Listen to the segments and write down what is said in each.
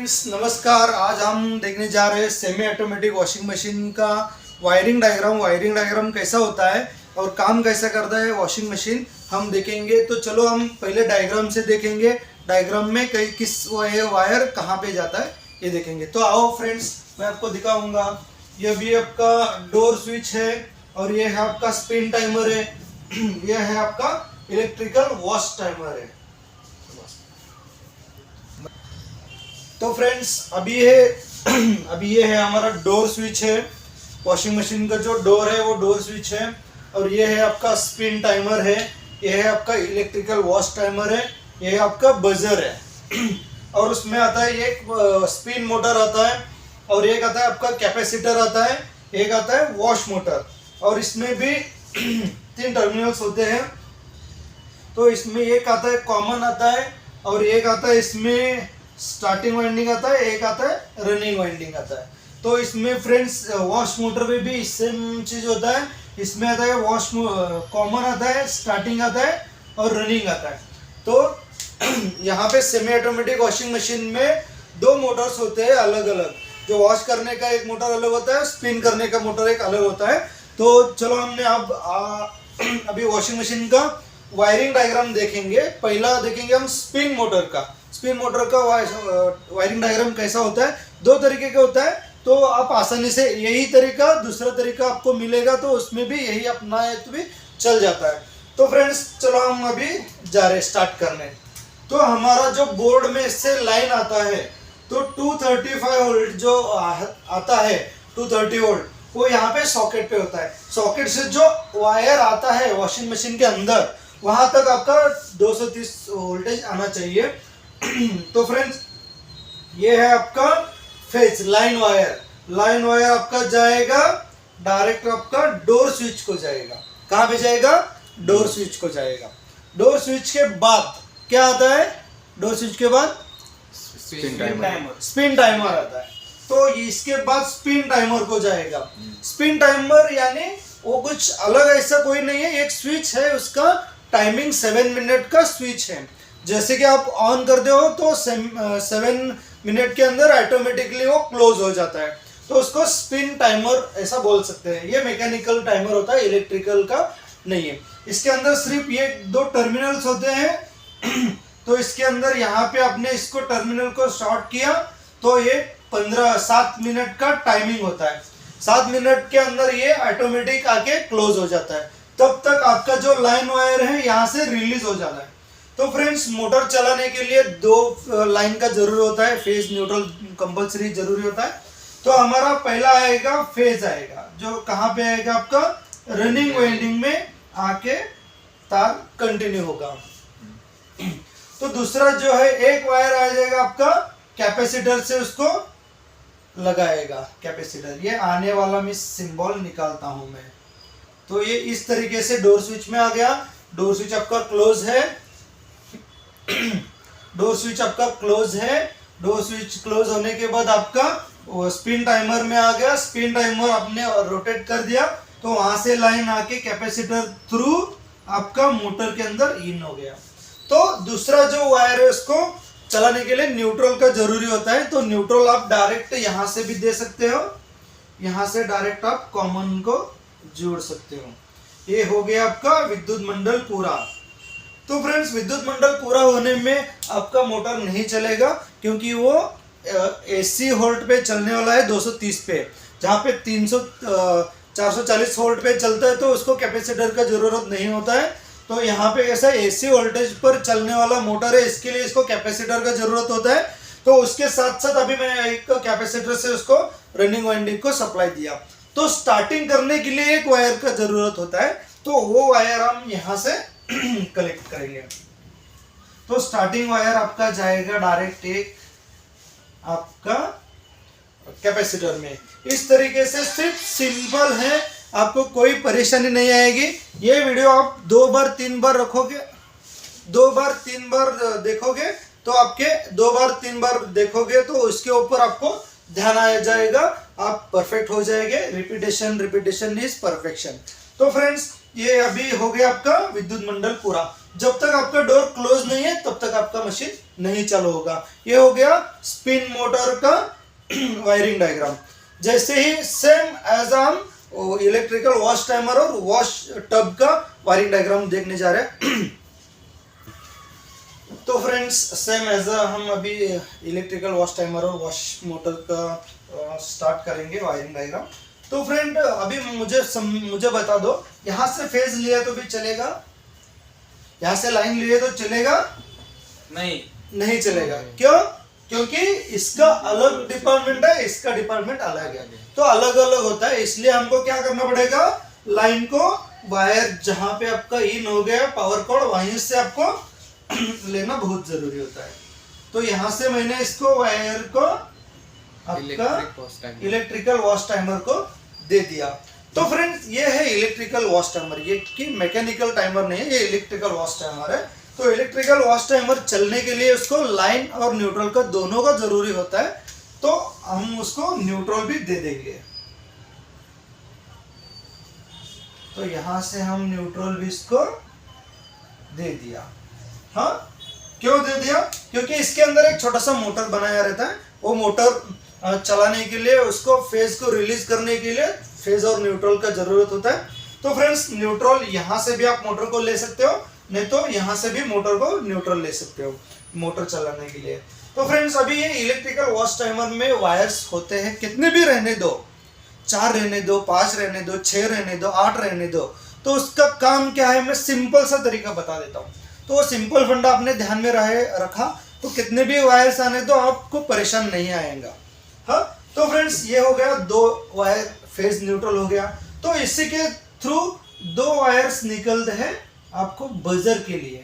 Friends नमस्कार। आज हम देखने जा रहे हैं सेमी ऑटोमेटिक वॉशिंग मशीन का वायरिंग डायग्राम कैसा होता है और काम कैसा करता है वॉशिंग मशीन हम देखेंगे। तो चलो हम पहले डायग्राम से देखेंगे, डायग्राम में कई किस वायर कहाँ पे जाता है ये देखेंगे। तो आओ फ्रेंड्स मैं आपको दिखाऊंगा। ये भी आपका डोर स्विच है और ये है आपका स्पिन टाइमर है, यह है आपका इलेक्ट्रिकल वॉश टाइमर है। तो फ्रेंड्स अभी ये है हमारा डोर स्विच है, वॉशिंग मशीन का जो डोर है वो डोर स्विच है। और ये है आपका स्पिन टाइमर है, ये है आपका इलेक्ट्रिकल वॉश टाइमर है, ये है आपका बजर है। और उसमें आता है एक स्पिन मोटर आता है और एक आता है आपका कैपेसिटर आता है, एक आता है वॉश मोटर। और इसमें भी 3 टर्मिनल्स होते हैं। तो इसमें एक आता है कॉमन आता है और एक आता है इसमें स्टार्टिंग वाइंडिंग आता है, एक आता है रनिंग वाइंडिंग आता है। तो इसमें फ्रेंड्स वॉश मोटर में भी सेम चीज होता है। इसमें आता है वॉश कॉमन आता है, स्टार्टिंग आता है और रनिंग आता है। तो यहाँ पे सेमी ऑटोमेटिक वॉशिंग मशीन में 2 मोटर्स होते हैं अलग अलग। जो वॉश करने का एक मोटर अलग होता है, स्पिन करने का मोटर एक अलग होता है। तो चलो हमने अब अभी वॉशिंग मशीन का वायरिंग डायग्राम देखेंगे। पहला देखेंगे हम स्पिन मोटर का। स्पिन मोटर का वायरिंग डायग्राम कैसा होता है, 2 तरीके का होता है। तो आप आसानी से यही तरीका, दूसरा तरीका आपको मिलेगा तो उसमें भी यही अपनाए तो भी चल जाता है। तो फ्रेंड्स चलो हम अभी जा रहे स्टार्ट करने। तो हमारा जो बोर्ड में इससे लाइन आता है तो 235 वोल्ट जो आता है 230 वोल्ट वो यहाँ पे सॉकेट पे होता है। सॉकेट से जो वायर आता है वॉशिंग मशीन के अंदर वहां तक आपका 230 वोल्टेज आना चाहिए। तो फ्रेंड्स ये है आपका फेज लाइन वायर आपका जाएगा डायरेक्ट आपका डोर स्विच को जाएगा। कहां पे जाएगा? डोर स्विच को जाएगा। डोर स्विच के बाद क्या आता है? डोर स्विच के बाद स्पिन टाइमर आता है। तो इसके बाद स्पिन टाइमर को जाएगा। स्पिन टाइमर यानी वो कुछ अलग ऐसा कोई नहीं है, एक स्विच है, उसका टाइमिंग 7 मिनट का स्विच है। जैसे कि आप ऑन करते हो तो 7 मिनट के अंदर ऑटोमेटिकली वो क्लोज हो जाता है। तो उसको स्पिन टाइमर ऐसा बोल सकते हैं। ये मैकेनिकल टाइमर होता है, इलेक्ट्रिकल का नहीं है। इसके अंदर सिर्फ ये 2 टर्मिनल्स होते हैं। तो इसके अंदर यहाँ पे आपने इसको टर्मिनल को शॉर्ट किया तो ये 7 मिनट का टाइमिंग होता है। 7 मिनट के अंदर ये ऑटोमेटिक आके क्लोज हो जाता है। तब तक आपका जो लाइन वायर है यहाँ से रिलीज हो जाता है। तो फ्रेंड्स मोटर चलाने के लिए 2 लाइन का जरूरी होता है, फेज न्यूट्रल कंपलसरी जरूरी होता है। तो हमारा पहला आएगा फेज आएगा, जो कहाँ पे आएगा आपका रनिंग वाइंडिंग में आके तार कंटिन्यू होगा। तो दूसरा जो है एक वायर आ जाएगा आपका कैपेसिटर से, उसको लगाएगा कैपेसिटर। ये आने वाला मैं सिंबल निकालता हूं मैं। तो ये इस तरीके से डोर स्विच में आ गया। डोर स्विच आपका क्लोज है। डोर स्विच आपका क्लोज है। डोर स्विच क्लोज होने के बाद आपका स्पिन टाइमर में आ गया। स्पिन टाइमर आपने रोटेट कर दिया तो वहां से लाइन आके कैपेसिटर थ्रू आपका मोटर के अंदर इन हो गया। तो दूसरा जो वायर है उसको चलाने के लिए न्यूट्रल का जरूरी होता है। तो न्यूट्रल आप डायरेक्ट यहां से भी दे सकते हो, यहां से डायरेक्ट आप कॉमन को जोड़ सकते हो। ये हो गया आपका विद्युत मंडल पूरा। तो फ्रेंड्स विद्युत मंडल पूरा होने में आपका मोटर नहीं चलेगा क्योंकि वो AC वोल्ट पे चलने वाला है 230 पे। जहाँ पे 440 वोल्ट पे चलता है तो उसको कैपेसिटर का जरूरत नहीं होता है। तो यहाँ पे ऐसा AC वोल्टेज पर चलने वाला मोटर है, इसके लिए इसको कैपेसिटर का जरूरत होता है। तो उसके साथ साथ अभी मैंने एक कैपेसिटर से उसको रनिंग वाइंडिंग को सप्लाई दिया। तो स्टार्टिंग करने के लिए एक वायर का जरूरत होता है, तो वो वायर हम यहाँ से कलेक्ट करेंगे। तो स्टार्टिंग वायर आपका जाएगा डायरेक्ट एक आपका कैपेसिटर में। इस तरीके से सिर्फ सिंपल है, आपको कोई परेशानी नहीं आएगी। ये वीडियो आप 2 बार 3 बार रखोगे, 2 बार 3 बार देखोगे तो आपके 2 बार 3 बार देखोगे तो उसके ऊपर आपको ध्यान आ जाएगा, आप परफेक्ट हो जाएंगे। Repetition is perfection. तो फ्रेंड्स ये अभी हो गया आपका विद्युत मंडल पूरा। जब तक आपका डोर क्लोज नहीं है तब तक आपका मशीन नहीं चालू होगा। ये हो गया स्पिन मोटर का वायरिंग डायग्राम। जैसे ही सेम एज हम इलेक्ट्रिकल वॉश टाइमर और वॉश टब का वायरिंग डायग्राम देखने जा रहे हैं। तो फ्रेंड्स सेम एज हम अभी इलेक्ट्रिकल वॉश टाइमर और वॉश मोटर का स्टार्ट करेंगे वायरिंग डायग्राम। तो फ्रेंड अभी मुझे बता दो, यहाँ से फेज लिया तो भी चलेगा, यहाँ से लाइन लिए तो चलेगा? नहीं चलेगा। क्यों? क्योंकि इसका अलग डिपार्टमेंट है, इसका डिपार्टमेंट अलग है, तो अलग अलग होता है। इसलिए हमको क्या करना पड़ेगा, लाइन को वायर जहां पे आपका इन हो गया पावर कॉर्ड वहीं से आपको लेना बहुत जरूरी होता है। तो यहाँ से मैंने इसको वायर को आपका इलेक्ट्रिकल वॉश टाइमर को दे दिया। तो फ्रेंड्स ये है इलेक्ट्रिकल वॉश टाइमर, ये कि मैकेनिकल टाइमर नहीं है, ये इलेक्ट्रिकल वॉश टाइमर है। तो इलेक्ट्रिकल वॉश टाइमर चलने के लिए उसको लाइन और न्यूट्रल का दोनों का जरूरी होता है, तो हम उसको न्यूट्रल भी दे देंगे। तो यहां से हम न्यूट्रल भी इसको दे दिया। हाँ, क्यों दे दिया? क्योंकि इसके अंदर एक छोटा सा मोटर बनाया रहता है, वो मोटर चलाने के लिए उसको फेज को रिलीज करने के लिए फेज और न्यूट्रल का जरूरत होता है। तो फ्रेंड्स न्यूट्रल यहाँ से भी आप मोटर को ले सकते हो, नहीं तो यहाँ से भी मोटर को न्यूट्रल ले सकते हो मोटर चलाने के लिए। तो फ्रेंड्स अभी ये इलेक्ट्रिकल वॉश टाइमर में वायर्स होते हैं, कितने भी रहने दो, 4 रहने दो, 5 रहने दो, 6 रहने दो, 8 रहने दो, तो उसका काम क्या है मैं सिंपल सा तरीका बता देता हूँ। तो वो सिंपल फंडा आपने ध्यान में रखा तो कितने भी वायर्स आने तो आपको परेशान नहीं आएगा। हाँ, तो फ्रेंड्स ये हो गया 2 वायर, फेज न्यूट्रल हो गया। तो इसी के थ्रू 2 वायर्स निकलते हैं आपको बजर के लिए।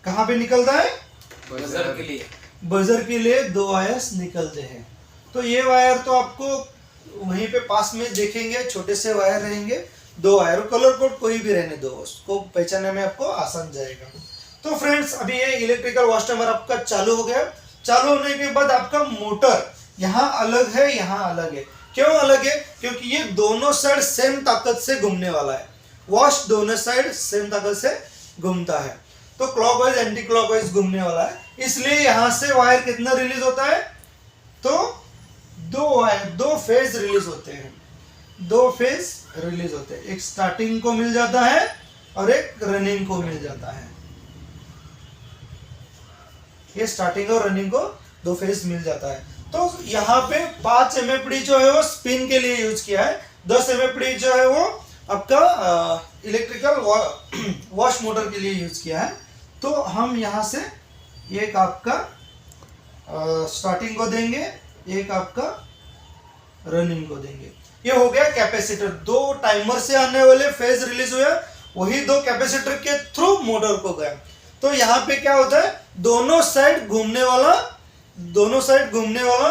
कहाँ पे निकलता है? बजर के लिए। बजर के लिए 2 वायर्स निकलते हैं। तो ये वायर तो आपको वहीं पे पास में देखेंगे, छोटे से वायर रहेंगे, 2 वायर, कलर कोड कोई भी रहने दो, उसको पहचानने में आपको आसान जाएगा। तो फ्रेंड्स अभी ये इलेक्ट्रिकल वॉश टाइमर आपका चालू हो गया। चालू होने के बाद आपका मोटर यहाँ अलग है, यहाँ अलग है। क्यों अलग है? क्योंकि ये दोनों साइड सेम ताकत से घूमने वाला है। वॉश दोनों साइड सेम ताकत से घूमता है, तो क्लॉकवाइज एंटी क्लॉकवाइज घूमने वाला है, इसलिए यहाँ से वायर कितना रिलीज होता है? तो 2 वायर, 2 फेज रिलीज होते हैं, 2 फेज रिलीज होते हैं। एक स्टार्टिंग को मिल जाता है और एक रनिंग को मिल जाता है। ये स्टार्टिंग और रनिंग को 2 फेज मिल जाता है। तो यहाँ पे 5 MFD जो है वो स्पिन के लिए यूज किया है, 10 MFD जो है वो आपका इलेक्ट्रिकल वॉश मोटर के लिए यूज किया है। तो हम यहाँ से एक आपका स्टार्टिंग को देंगे, एक आपका रनिंग को देंगे। ये हो गया कैपेसिटर। 2 टाइमर से आने वाले फेज रिलीज हुए, वही 2 कैपेसिटर के थ्रू मोटर को गया। तो यहाँ पे क्या होता है, दोनों साइड घूमने वाला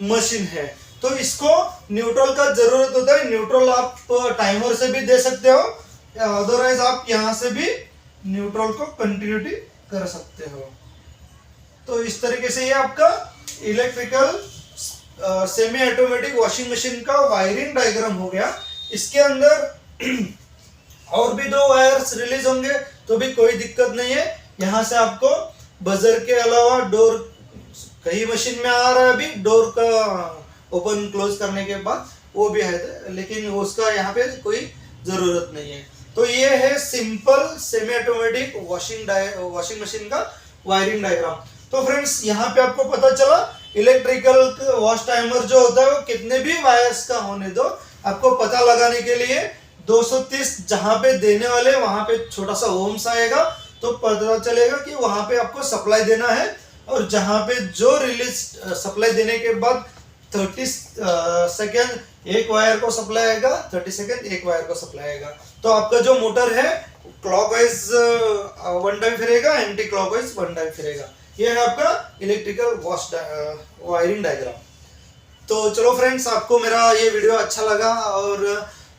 मशीन है। तो इसको न्यूट्रल का जरूरत होता है। न्यूट्रल आप टाइमर से भी दे सकते हो, अदरवाइज आप यहाँ से भी न्यूट्रल को कंटिन्यूटी कर सकते हो। तो इस तरीके से ये आपका electrical semi automatic washing machine का वायरिंग डायग्राम हो गया। इसके अंदर और भी 2 वायर्स रिलीज होंगे तो भी कोई दिक्कत नहीं है। यहाँ से आपको बजर के अलावा डोर, कई मशीन में आ रहा है अभी डोर का ओपन क्लोज करने के बाद, वो भी है, लेकिन उसका यहाँ पे कोई जरूरत नहीं है। तो ये है simple semi automatic washing machine का वायरिंग डायग्राम। तो फ्रेंड्स यहाँ पे आपको पता चला इलेक्ट्रिकल वॉश टाइमर जो होता है वो कितने भी वायर्स का होने दो, आपको पता लगाने के लिए 230 जहां पे देने वाले वहां पे छोटा सा ओम्स आएगा, तो पता चलेगा कि वहां पे आपको सप्लाई देना है। और जहां पे जो रिलीज सप्लाई देने के बाद 30 सेकेंड एक वायर को सप्लाई आएगा, 30 सेकेंड एक वायर को सप्लाई आएगा। तो आपका जो मोटर है क्लॉकवाइज 1 टाइम फिरेगा, एंटी क्लॉकवाइज 1 टाइम फिरेगा। ये है आपका इलेक्ट्रिकल वॉश वायरिंग डायग्राम। तो चलो फ्रेंड्स, आपको मेरा ये वीडियो अच्छा लगा और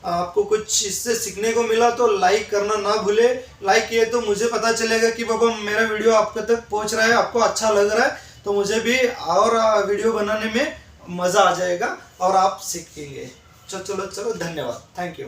आपको कुछ इससे सीखने को मिला तो लाइक करना ना भूले। लाइक किए तो मुझे पता चलेगा कि बाबा मेरा वीडियो आपके तक पहुंच रहा है, आपको अच्छा लग रहा है, तो मुझे भी और वीडियो बनाने में मज़ा आ जाएगा और आप सीखेंगे। चलो धन्यवाद, थैंक यू।